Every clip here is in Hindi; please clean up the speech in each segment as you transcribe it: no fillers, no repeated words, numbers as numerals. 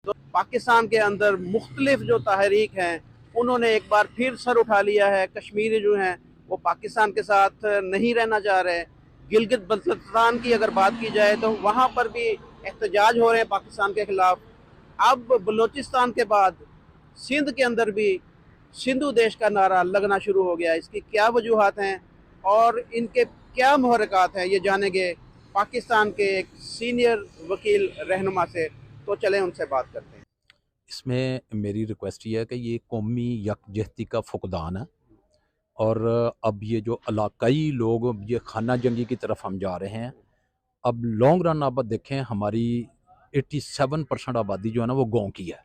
तो पाकिस्तान के अंदर मुख्तलिफ जो तहरीक हैं उन्होंने एक बार फिर सर उठा लिया है। कश्मीरी जो हैं वो पाकिस्तान के साथ नहीं रहना चाह रहे। गिलगित बल्तिस्तान की अगर बात की जाए तो वहाँ पर भी एहतजाज हो रहे हैं पाकिस्तान के खिलाफ। अब बलूचिस्तान के बाद सिंध के अंदर भी सिंधु देश का नारा लगना शुरू हो गया। इसकी क्या वजूहात हैं और इनके क्या मुहर्रिकात हैं, ये जानेंगे पाकिस्तान के एक सीनियर वकील रहनुमा से। तो चलें उनसे बात करते हैं। इसमें मेरी रिक्वेस्ट ये है कि ये कौमी यकजहती का फुकदान है और अब ये जो इलाकाई लोग ये खाना जंगी की तरफ हम जा रहे हैं। अब लॉन्ग रन आप देखें, हमारी 87% आबादी जो है ना वो गांव की है।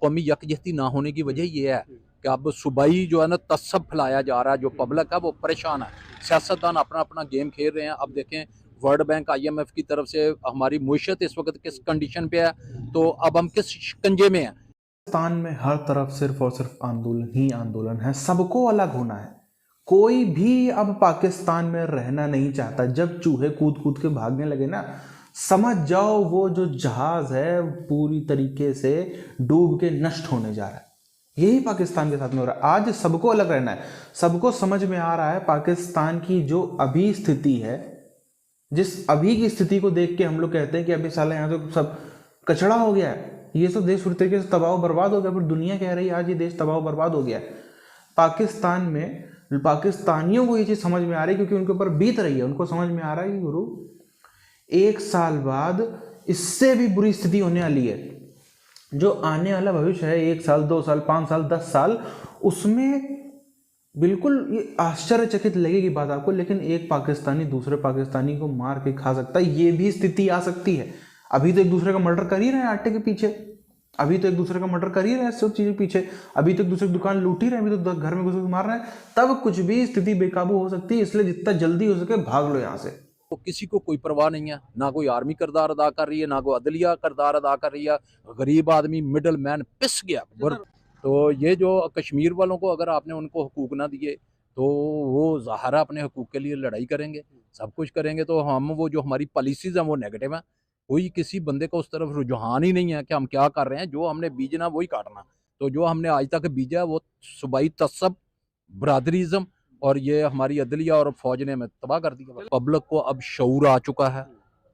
कौमी यकजहती ना होने की वजह ये है कि अब सूबाई जो है ना तसब फैलाया जा रहा है। जो पब्लिक है वो परेशान है, सियासतदान अपना अपना गेम खेल रहे हैं। अब देखें वर्ल्ड बैंक IMF की तरफ से हमारी मुईशत इस वक्त किस कंडीशन पे है, तो अब हम किस शिकंजे में हैं। पाकिस्तान में हर तरफ सिर्फ और सिर्फ आंदोलन ही आंदोलन है। सबको अलग होना है। कोई भी अब पाकिस्तान में रहना नहीं चाहता। जब चूहे कूद कूद के भागने लगे ना, समझ जाओ वो जो जहाज है पूरी तरीके से डूब के नष्ट होने जा रहा है। यही पाकिस्तान के साथ में हो रहा है। आज सबको अलग रहना है। सबको समझ में आ रहा है पाकिस्तान की जो अभी स्थिति है, जिस अभी की स्थिति को देख के हम लोग कहते हैं कि अभी साला यहाँ तो सब कचड़ा हो गया है, ये सब देश पूरी तरीके से तबाह बर्बाद हो गया। फिर दुनिया कह रही है आज ये देश तबाह बर्बाद हो गया है। पाकिस्तान में पाकिस्तानियों को ये चीज़ समझ में आ रही है क्योंकि उनके ऊपर बीत रही है। उनको समझ में आ रहा है कि गुरु 1 साल बाद इससे भी बुरी स्थिति होने वाली है। जो आने वाला भविष्य है 1 साल 2 साल 5 साल 10 साल, उसमें बिल्कुल ये आश्चर्यचकित लगेगी बात आपको, लेकिन एक पाकिस्तानी दूसरे पाकिस्तानी को मार के खा सकता है। ये भी स्थिति आ सकती है। अभी तो एक दूसरे का मर्डर कर ही रहे हैं आटे के पीछे। अभी तो एक दूसरे का मर्डर कर ही रहे हैं सब चीज़ों के पीछे। अभी तो एक दूसरे की दुकान लूट ही रहे हैं। अभी तो घर में घुस के मार रहे हैं। तब कुछ भी स्थिति बेकाबू हो सकती है। इसलिए जितना जल्दी हो सके भाग लो यहाँ से। तो किसी को कोई परवाह नहीं है, ना कोई आर्मी किरदार अदा कर रही है, ना कोई अदलिया किरदार अदा कर रही है। गरीब आदमी मिडल मैन पिस गया। तो ये जो कश्मीर वालों को अगर आपने उनको हकूक ना दिए तो वो ज़ाहिर अपने हकूक के लिए लड़ाई करेंगे, सब कुछ करेंगे। तो हम वो जो हमारी पॉलिसीज़ हैं वो नेगेटिव हैं। कोई किसी बंदे को उस तरफ रुझान ही नहीं है कि हम क्या कर रहे हैं। जो हमने बीजना वही काटना। तो जो हमने आज तक बीजा है वो सूबाई तसब, बरादरीज़म और ये हमारी अदलिया और फौज ने हमें तबाह कर दिया। पब्लिक को अब शऊर आ चुका है,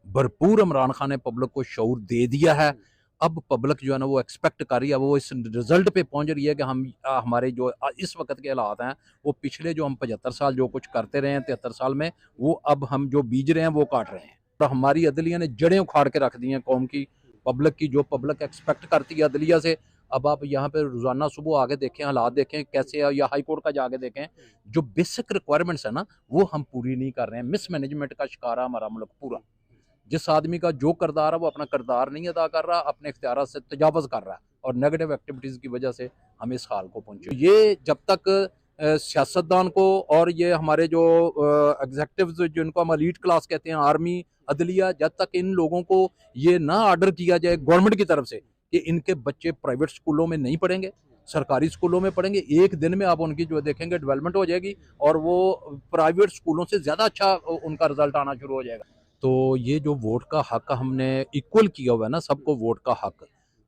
भरपूर इमरान खान ने पब्लिक को शऊर दे दिया है। अब पब्लिक जो है ना वो एक्सपेक्ट कर रही है, वो इस रिजल्ट पे पहुंच रही है कि हम हमारे जो इस वक्त के हालात हैं वो पिछले जो हम 75 साल जो कुछ करते रहे हैं 73 साल में, वो अब हम जो बीज रहे हैं वो काट रहे हैं। तो हमारी अदलिया ने जड़ें उखाड़ के रख दी हैं कौम की, पब्लिक की। जो पब्लिक एक्सपेक्ट करती है अदलिया से, अब आप यहाँ पे रोजाना सुबह आगे देखें, हालात देखें कैसे है, या हाई कोर्ट का जाके देखें, जो बेसिक रिक्वायरमेंट्स है ना वो हम पूरी नहीं कर रहे हैं। मिसमैनेजमेंट का शिकार है हमारा मुल्क पूरा। जिस आदमी का जो किरदार है वो अपना किरदार नहीं अदा कर रहा, अपने इख्तियार से तजावज़ कर रहा है और नेगेटिव एक्टिविटीज़ की वजह से हम इस हाल को पहुंचे। ये जब तक सियासतदान को और ये हमारे जो एग्जेक्टिव्स जिनको हम एलीट क्लास कहते हैं, आर्मी, अदलिया, जब तक इन लोगों को ये ना ऑर्डर किया जाए गवर्नमेंट की तरफ से कि इनके बच्चे प्राइवेट स्कूलों में नहीं पढ़ेंगे, सरकारी स्कूलों में पढ़ेंगे, एक दिन में आप उनकी जो देखेंगे डेवलपमेंट हो जाएगी और वो प्राइवेट स्कूलों से ज़्यादा अच्छा उनका रिजल्ट आना शुरू हो जाएगा। तो ये जो वोट का हक हमने इक्वल किया हुआ है ना, सबको वोट का हक,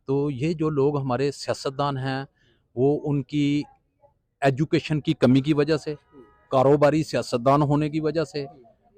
तो ये जो लोग हमारे सियासतदान हैं वो उनकी एजुकेशन की कमी की वजह से, कारोबारी सियासतदान होने की वजह से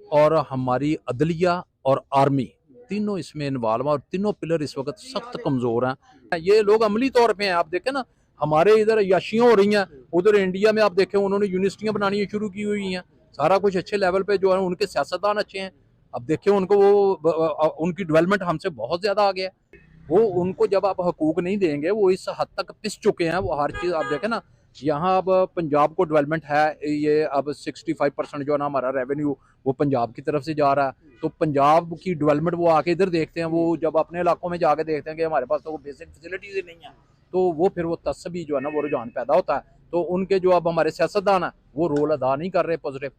और हमारी अदलिया और आर्मी तीनों इसमें इन्वॉल्व हैं और तीनों पिलर इस वक्त सख्त कमज़ोर हैं। ये लोग अमली तौर पे हैं। आप देखें ना, हमारे इधर याशियाँ हो रही हैं, उधर इंडिया में आप देखें उन्होंने यूनिवर्सिटियाँ बनानी शुरू की हुई हैं, सारा कुछ अच्छे लेवल पे जो है, उनके सियासतदान अच्छे हैं। अब देखिए उनको वो उनकी डेवलपमेंट हमसे बहुत ज़्यादा आ गया है। वो उनको जब आप हकूक नहीं देंगे, वो इस हद तक पिस चुके हैं। वो हर चीज़ आप देखें ना, यहाँ अब पंजाब को डेवलपमेंट है, ये अब 65% जो है ना हमारा रेवेन्यू वो पंजाब की तरफ से जा रहा है। तो पंजाब की डेवलपमेंट वो आके इधर देखते हैं, वो जब अपने इलाकों में जाके देखते हैं कि हमारे पास तो वो बेसिक फैसिलिटीज ही नहीं है, तो वो फिर वो तस्बी जो है ना वो रुझान पैदा होता है। तो उनके जो अब हमारे सियासतदान है वो रोल अदा नहीं कर रहे पॉजिटिव।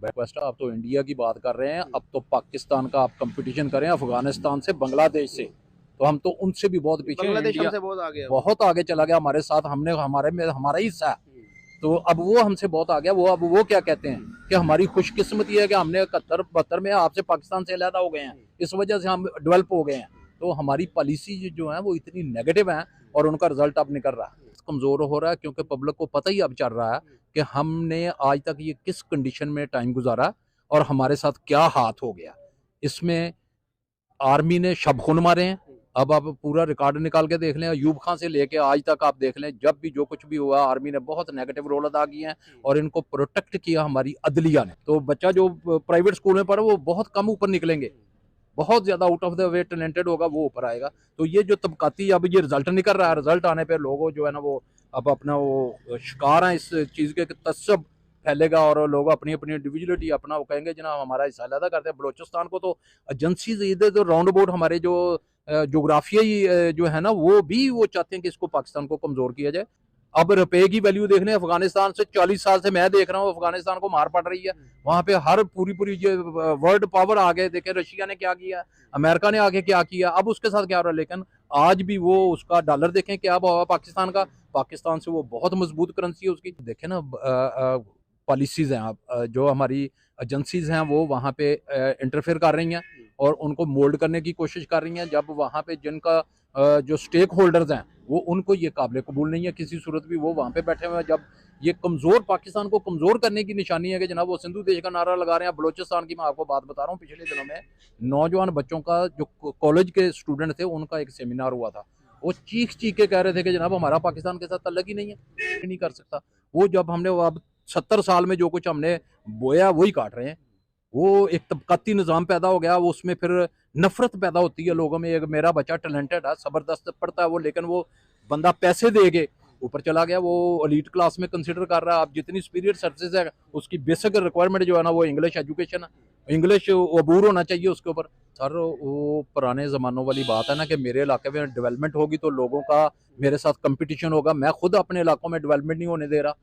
रिक्वेस्ट है, आप तो इंडिया की बात कर रहे हैं, अब तो पाकिस्तान का आप कंपटीशन करें अफगानिस्तान से, बांग्लादेश से, तो हम तो उनसे भी बहुत पीछे। बांग्लादेश इंडिया हमसे बहुत आगे चला गया हमारे साथ, हमने हमारे में हमारा ही हिस्सा है, तो अब वो हमसे बहुत आ गया। वो अब वो क्या कहते हैं कि हमारी खुशकिस्मती है कि हमने 71-72 में आपसे पाकिस्तान से अलहदा हो गए हैं, इस वजह से हम डेवलप हो गए हैं। तो हमारी पॉलिसी जो है वो इतनी नेगेटिव है और उनका रिजल्ट अब निकल रहा है, कमज़ोर हो रहा है, क्योंकि पब्लिक को पता ही अब चल रहा है कि हमने आज तक ये किस कंडीशन में टाइम गुजारा और हमारे साथ क्या हाथ हो गया। इसमें आर्मी ने शब खून मारे हैं। अब आप पूरा रिकॉर्ड निकाल के देख लें, अयूब खां से लेके आज तक आप देख लें, जब भी जो कुछ भी हुआ आर्मी ने बहुत नेगेटिव रोल अदा किए हैं और इनको प्रोटेक्ट किया हमारी अदलिया ने। तो बच्चा जो प्राइवेट स्कूल में पढ़े वो बहुत कम ऊपर निकलेंगे, बहुत ज़्यादा out of the way talented होगा वो ऊपर आएगा। तो ये जो तबकाती अब ये रिजल्ट निकल रहा है, रिजल्ट आने पर लोगों जो है ना वो अब अपना वो शिकार हैं इस चीज़ के तसब फैलेगा और लोग अपनी अपनी इंडिविजुअलिटी अपना वो कहेंगे जनाब हमारा हिस्सा अदा करते हैं। बलोचिस्तान को तो एजेंसीज इधर तो राउंड अबाउट हमारे जो जोग्राफियाई जो है ना वो भी वो चाहते हैं कि इसको पाकिस्तान को कमज़ोर किया जाए। अब रुपए की वैल्यू देख लें, अफगानिस्तान से 40 साल से मैं देख रहा हूँ अफगानिस्तान को मार पड़ रही है। वहाँ पे हर पूरी ये वर्ल्ड पावर आ गए, देखे रशिया ने क्या किया, अमेरिका ने आगे क्या किया, अब उसके साथ क्या हो रहा है। लेकिन आज भी वो उसका डॉलर देखें क्या हुआ पाकिस्तान का, पाकिस्तान से वो बहुत मजबूत करेंसी है उसकी। देखें ना पॉलिसीज हैं जो हमारी एजेंसीज हैं वो वहाँ पे इंटरफेयर कर रही हैं और उनको मोल्ड करने की कोशिश कर रही हैं, जब वहाँ पे जिनका जो स्टेक होल्डर्स हैं वो उनको ये काबिल कबूल नहीं है किसी सूरत भी, वो वहाँ पे बैठे हुए हैं। जब ये कमज़ोर पाकिस्तान को कमज़ोर करने की निशानी है कि जनाब वो सिंधु देश का नारा लगा रहे हैं। बलोचिस्तान की मैं आपको बात बता रहा हूँ, पिछले दिनों में नौजवान बच्चों का जो कॉलेज के स्टूडेंट थे उनका एक सेमिनार हुआ था, वो चीख के कह रहे थे कि जनाब हमारा पाकिस्तान के साथ तल्लक ही नहीं है, नहीं कर सकता। वो जब हमने अब 70 साल में जो कुछ हमने बोया वही काट रहे हैं। वो एक तबकाती निज़ाम पैदा हो गया, वो उसमें फिर नफरत पैदा होती है लोगों में। एक मेरा बच्चा टैलेंटेड है, ज़बरदस्त पढ़ता है वो, लेकिन वो बंदा पैसे दे के ऊपर चला गया, वो एलीट क्लास में कंसिडर कर रहा है। अब जितनी सुपीरियर सर्विसेज है उसकी बेसिक रिक्वायरमेंट जो है ना वो इंग्लिश एजुकेशन है, इंग्लिश अबूर होना चाहिए उसके ऊपर। सर वो पुराने ज़मानों वाली बात है ना कि मेरे इलाके में डेवलपमेंट होगी तो लोगों का मेरे साथ कंपटीशन होगा। मैं खुद अपने इलाकों में डेवलपमेंट नहीं होने दे रहा।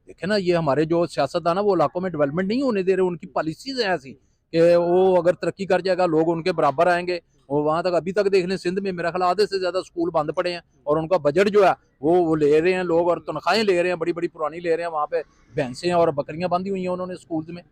देखे ना ये हमारे जो सियासतदान है वो इलाकों में डेवलपमेंट नहीं होने दे रहे, उनकी पॉलिसीज हैं ऐसी कि वो अगर तरक्की कर जाएगा लोग उनके बराबर आएंगे। और वहाँ तक अभी तक देख लें सिंध में मेरा ख्याल आधे से ज़्यादा स्कूल बंद पड़े हैं और उनका बजट जो है वो ले रहे हैं लोग और तनख्वाहें ले रहे हैं, बड़ी बड़ी पुरानी ले रहे हैं। वहाँ पे भैंसें और बकरियाँ बंधी हुई हैं उन्होंने स्कूल्स में।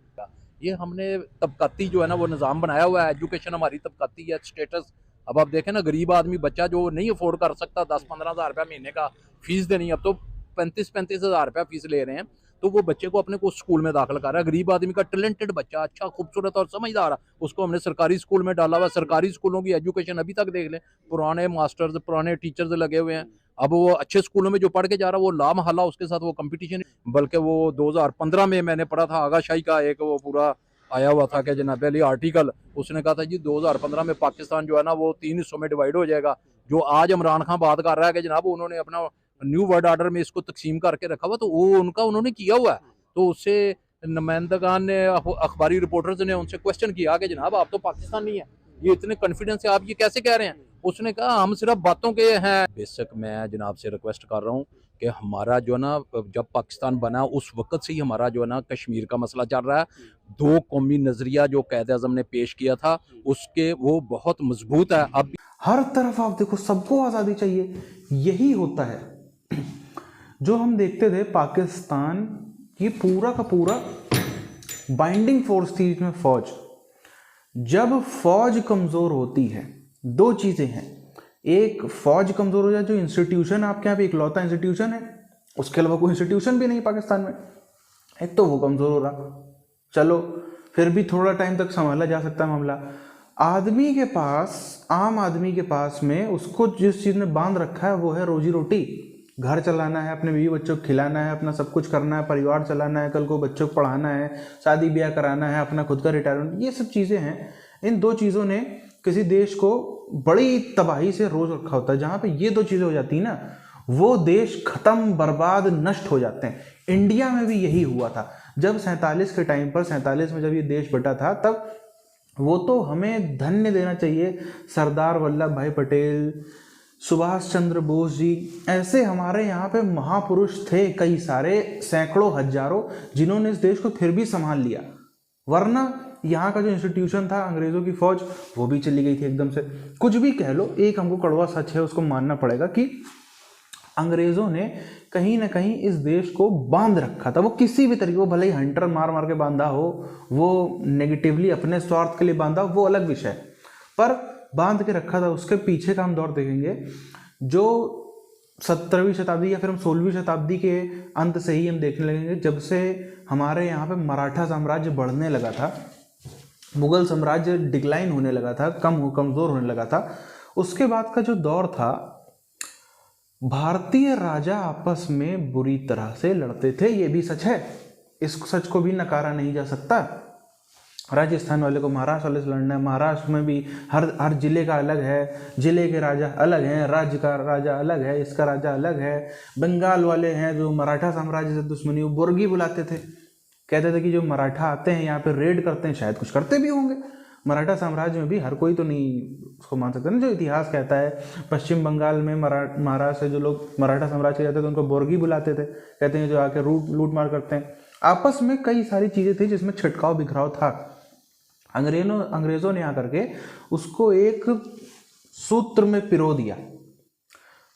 ये हमने तबकाती जो है ना वो निज़ाम बनाया हुआ है, एजुकेशन हमारी तबकाती है, स्टेटस। अब आप देखें ना गरीब आदमी बच्चा जो नहीं अफोर्ड कर सकता 10-15 हज़ार रुपया महीने का फीस देनी, अब तो 35-35 हज़ार रुपया फीस ले रहे हैं, तो वो बच्चे को अपने को स्कूल में दाखिल कर रहा है। गरीब आदमी का टैलेंटेड बच्चा अच्छा खूबसूरत और समझदार है, उसको हमने सरकारी स्कूल में डाला हुआ। सरकारी स्कूलों की एजुकेशन अभी तक देख लें, पुराने मास्टर्स पुराने टीचर्स लगे हुए हैं। अब वो अच्छे स्कूलों में जो पढ़ के जा रहा है वो लामहला उसके साथ वो कंपटीशन। बल्कि वो 2015 में मैंने पढ़ा था आगा शाही का एक वो पूरा आया हुआ था कि जनाब अली आर्टिकल, उसने कहा था जी 2015 में पाकिस्तान जो है ना वो 3 हिस्सों में डिवाइड हो जाएगा। जो आज इमरान खान बात कर रहा है कि जनाब उन्होंने अपना न्यू वर्ल्ड ऑर्डर में इसको तकसीम करके रखा हुआ, तो वो उनका उन्होंने किया हुआ है। तो उससे नुमाइंदगान ने अखबारी रिपोर्टर्स ने उनसे क्वेश्चन किया कि जनाब आप तो पाकिस्तान नहीं है, ये इतने कॉन्फिडेंस से आप ये कैसे कह रहे हैं। उसने कहा हम सिर्फ बातों के हैं। बेशक मैं जनाब से रिक्वेस्ट कर रहा हूँ कि हमारा जो है ना जब पाकिस्तान बना उस वक्त से ही हमारा जो है ना कश्मीर का मसला चल रहा है। 2 कौमी नज़रिया जो क़ायद आज़म ने पेश किया था उसके वो बहुत मजबूत है। अब हर तरफ आप देखो सबको आज़ादी चाहिए, यही होता है जो हम देखते थे। पाकिस्तान ये पूरा का पूरा बाइंडिंग फोर्स थी इसमें फौज। जब फौज कमज़ोर होती है 2 चीज़ें हैं, एक फौज कमज़ोर हो जाए, जो इंस्टीट्यूशन आपके यहाँ पे इकलौता इंस्टीट्यूशन है, उसके अलावा कोई इंस्टीट्यूशन भी नहीं पाकिस्तान में, एक तो वो कमज़ोर हो रहा। चलो फिर भी थोड़ा टाइम तक संभाला जा सकता है मामला। आदमी के पास, आम आदमी के पास में उसको जिस चीज़ ने बांध रखा है वो है रोजी रोटी। घर चलाना है, अपने बीवी बच्चों को खिलाना है, अपना सब कुछ करना है, परिवार चलाना है, कल को बच्चों को पढ़ाना है, शादी ब्याह कराना है, अपना खुद का रिटायरमेंट, ये सब चीज़ें हैं। इन 2 चीज़ों ने किसी देश को बड़ी तबाही से रोज रखा होता है। जहाँ पे ये 2 चीज़ें हो जाती हैं ना वो देश खत्म, बर्बाद, नष्ट हो जाते हैं। इंडिया में भी यही हुआ था जब 47 के टाइम पर, 47 में जब ये देश बटा था, तब वो तो हमें धन्य देना चाहिए सरदार वल्लभ भाई पटेल, सुभाष चंद्र बोस जी, ऐसे हमारे यहाँ पे महापुरुष थे कई सारे, सैकड़ों हजारों, जिन्होंने इस देश को फिर भी संभाल लिया। वरना यहाँ का जो इंस्टीट्यूशन था, अंग्रेज़ों की फौज, वो भी चली गई थी एकदम से। कुछ भी कह लो, एक हमको कड़वा सच है उसको मानना पड़ेगा कि अंग्रेज़ों ने कहीं ना कहीं इस देश को बांध रखा था। वो किसी भी तरीके, वो भले ही हंटर मार मार के बांधा हो, वो नेगेटिवली अपने स्वार्थ के लिए बांधा हो, वो अलग विषय, पर बांध के रखा था। उसके पीछे का हम दौर देखेंगे जो 17वीं शताब्दी या फिर हम 16वीं शताब्दी के अंत से ही हम देखने लगेंगे, जब से हमारे यहाँ पे मराठा साम्राज्य बढ़ने लगा था, मुगल साम्राज्य डिक्लाइन होने लगा था, कमज़ोर होने लगा था। उसके बाद का जो दौर था, भारतीय राजा आपस में बुरी तरह से लड़ते थे। ये भी सच है, इस सच को भी नकारा नहीं जा सकता। राजस्थान वाले को महाराष्ट्र वाले से लड़ना है, महाराष्ट्र में भी हर जिले का अलग है, जिले के राजा अलग हैं, राज्य का राजा अलग है, इसका राजा अलग है। बंगाल वाले हैं जो मराठा साम्राज्य से दुश्मनी, वो बुर्गी बुलाते थे, कहते थे कि जो मराठा आते हैं यहाँ पे रेड करते हैं, शायद कुछ करते भी होंगे। मराठा साम्राज्य में भी हर कोई तो नहीं उसको मान सकता ना। जो इतिहास कहता है, पश्चिम बंगाल में महाराष्ट्र से जो लोग मराठा साम्राज्य जाते थे उनको बुर्गी बुलाते थे, कहते हैं जो आके लूट मार करते हैं। आपस में कई सारी चीज़ें थी जिसमें छिड़काव बिखराव था। अंग्रेज़ों ने आकर के उसको एक सूत्र में पिरो दिया।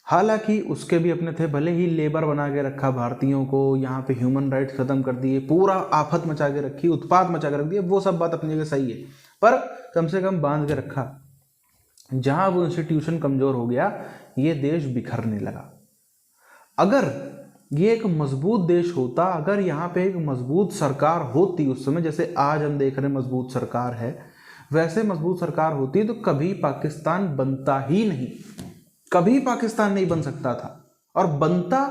हालांकि उसके भी अपने थे, भले ही लेबर बना के रखा भारतीयों को, यहाँ पे ह्यूमन राइट्स खत्म कर दिए, पूरा आफत मचा के रखी, उत्पात मचा के रख दिया, वो सब बात अपनी जगह सही है, पर कम से कम बांध के रखा। जहाँ वो इंस्टीट्यूशन कमज़ोर हो गया, ये देश बिखरने लगा। अगर ये एक मजबूत देश होता, अगर यहाँ पे एक मजबूत सरकार होती उस समय, जैसे आज हम देख रहे हैं मजबूत सरकार है, वैसे मजबूत सरकार होती तो कभी पाकिस्तान बनता ही नहीं, कभी पाकिस्तान नहीं बन सकता था। और बनता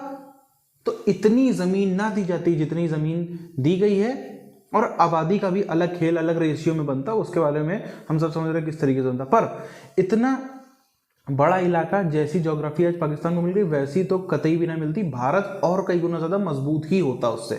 तो इतनी ज़मीन ना दी जाती जितनी ज़मीन दी गई है, और आबादी का भी अलग खेल, अलग रेशियो में बनता। उसके बारे में हम सब समझ रहे हैं किस तरीके से बनता, पर इतना बड़ा इलाका, जैसी ज्योग्राफी आज पाकिस्तान को मिल गई, वैसी तो कतई भी ना मिलती। भारत और कई गुना ज़्यादा मजबूत ही होता उससे।